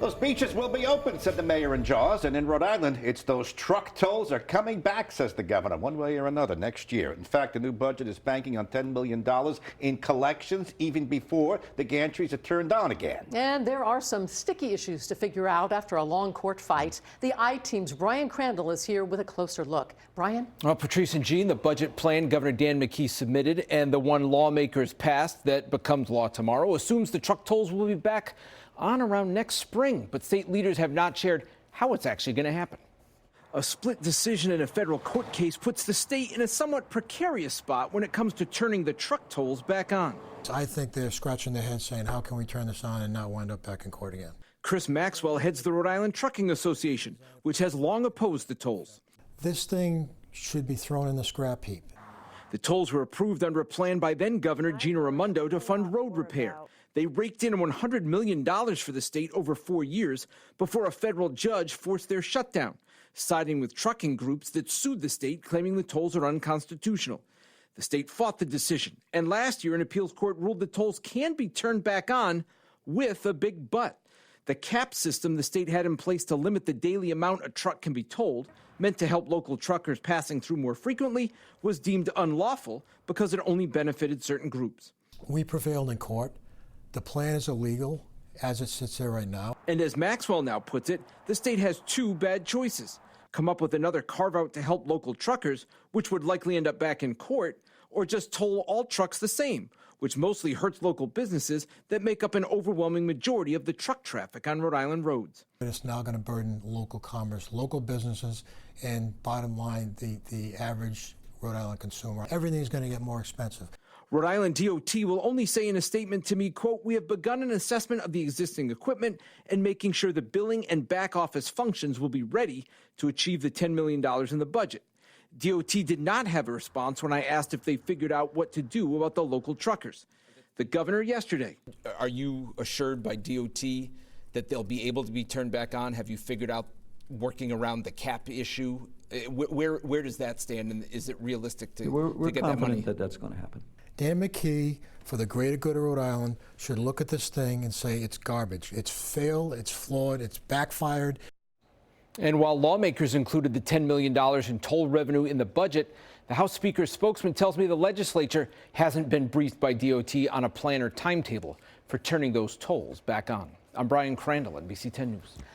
Those beaches will be open, said the mayor in Jaws. And in Rhode Island, it's those truck tolls are coming back, says the governor, one way or another next year. In fact, the new budget is banking on $10 million in collections even before the gantries are turned on again. And there are some sticky issues to figure out after a long court fight. The I-Team's Brian Crandall is here with a closer look. Brian? Well, Patrice and Jean, the budget plan Governor Dan McKee submitted and the one lawmakers passed that becomes law tomorrow assumes the truck tolls will be back on around next spring, but state leaders have not shared how it's actually going to happen. A split decision in a federal court case puts the state in a somewhat precarious spot when it comes to turning the truck tolls back on. I think they're scratching their heads saying, how can we turn this on and not wind up back in court again? Chris Maxwell heads the Rhode Island Trucking Association, which has long opposed the tolls. This thing should be thrown in the scrap heap. The tolls were approved under a plan by then Governor Gina Raimondo to fund road repair. They raked in $100 million for the state over 4 years before a federal judge forced their shutdown, siding with trucking groups that sued the state, claiming the tolls are unconstitutional. The state fought the decision, and last year an appeals court ruled the tolls can be turned back on with a big but. The cap system the state had in place to limit the daily amount a truck can be tolled, meant to help local truckers passing through more frequently, was deemed unlawful because it only benefited certain groups. We prevailed in court. The plan is illegal as it sits there right now. And as Maxwell now puts it, the state has two bad choices. Come up with another carve-out to help local truckers, which would likely end up back in court, or just toll all trucks the same, which mostly hurts local businesses that make up an overwhelming majority of the truck traffic on Rhode Island roads. It's now going to burden local commerce, local businesses, and bottom line, the average Rhode Island consumer. Everything's going to get more expensive. Rhode Island DOT will only say in a statement to me, quote, "We have begun an assessment of the existing equipment and making sure the billing and back office functions will be ready to achieve the $10 million in the budget." DOT did not have a response when I asked if they figured out what to do about the local truckers. The governor yesterday. Are you assured by DOT that they'll be able to be turned back on? Have you figured out working around the cap issue? Where does that stand, and is it realistic to get that money? We're confident that that's going to happen. Dan McKee, for the greater good of Rhode Island, should look at this thing and say it's garbage. It's failed, it's flawed, it's backfired. And while lawmakers included the $10 million in toll revenue in the budget, the House Speaker's spokesman tells me the legislature hasn't been briefed by DOT on a plan or timetable for turning those tolls back on. I'm Brian Crandall, NBC 10 News.